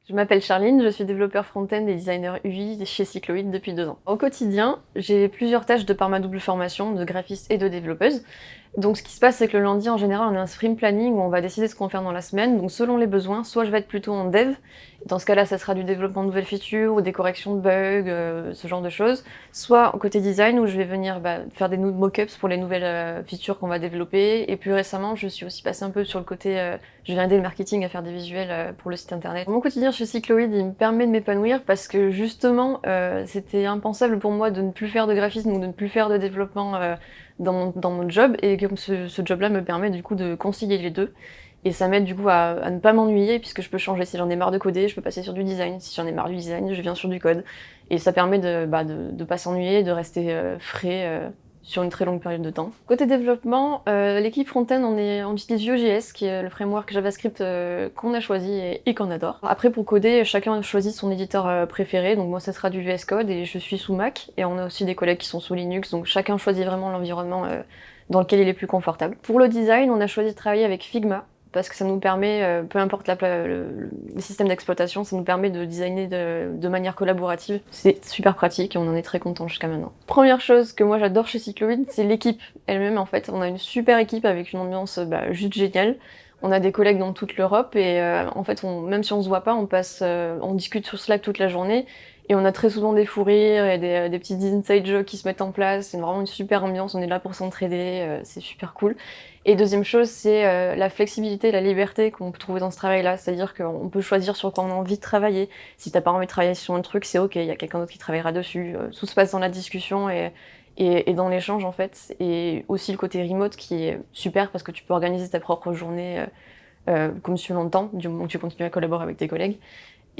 Je m'appelle Charline, je suis développeur front-end et designer UI chez Cycloïd depuis 2 ans. Au quotidien, j'ai plusieurs tâches de par ma double formation de graphiste et de développeuse. Donc ce qui se passe, c'est que le lundi, en général, on a un sprint planning où on va décider ce qu'on va faire dans la semaine. Donc selon les besoins, soit je vais être plutôt en dev, dans ce cas-là, ça sera du développement de nouvelles features ou des corrections de bugs, ce genre de choses. Soit côté design, où je vais venir faire des mock-ups pour les nouvelles features qu'on va développer. Et plus récemment, je suis aussi passée un peu sur le côté, je viens aider le marketing à faire des visuels pour le site internet. Mon quotidien chez Cycloïd, il me permet de m'épanouir parce que justement, c'était impensable pour moi de ne plus faire de graphisme ou de ne plus faire de développement dans mon job, et comme ce job-là me permet du coup de concilier les deux. Et ça m'aide du coup à ne pas m'ennuyer, puisque je peux changer. Si j'en ai marre de coder, je peux passer sur du design. Si j'en ai marre du design, je viens sur du code. Et ça permet de pas s'ennuyer, de rester frais sur une très longue période de temps. Côté développement, l'équipe front-end, on utilise Vue.js, qui est le framework JavaScript qu'on a choisi et qu'on adore. Après, pour coder, chacun a choisi son éditeur préféré. Donc moi, ça sera du VS Code et je suis sous Mac. Et on a aussi des collègues qui sont sous Linux. Donc chacun choisit vraiment l'environnement dans lequel il est plus confortable. Pour le design, on a choisi de travailler avec Figma, parce que ça nous permet, peu importe le système d'exploitation, ça nous permet de designer de manière collaborative. C'est super pratique et on en est très content jusqu'à maintenant. Première chose que moi j'adore chez Cycloïd, c'est l'équipe elle-même en fait. On a une super équipe avec une ambiance juste géniale. On a des collègues dans toute l'Europe et en fait, même si on se voit pas, on discute sur Slack toute la journée. Et on a très souvent des fous rires et des petits inside jokes qui se mettent en place. C'est vraiment une super ambiance, on est là pour s'entraider, c'est super cool. Et deuxième chose, c'est la flexibilité, la liberté qu'on peut trouver dans ce travail-là. C'est-à-dire qu'on peut choisir sur quoi on a envie de travailler. Si t'as pas envie de travailler sur un truc, c'est ok, il y a quelqu'un d'autre qui travaillera dessus. Tout se passe dans la discussion et dans l'échange en fait. Et aussi le côté remote qui est super parce que tu peux organiser ta propre journée comme tu l'entends, du moment que tu continues à collaborer avec tes collègues.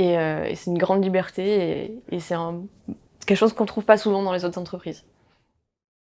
Et c'est une grande liberté et c'est quelque chose qu'on trouve pas souvent dans les autres entreprises.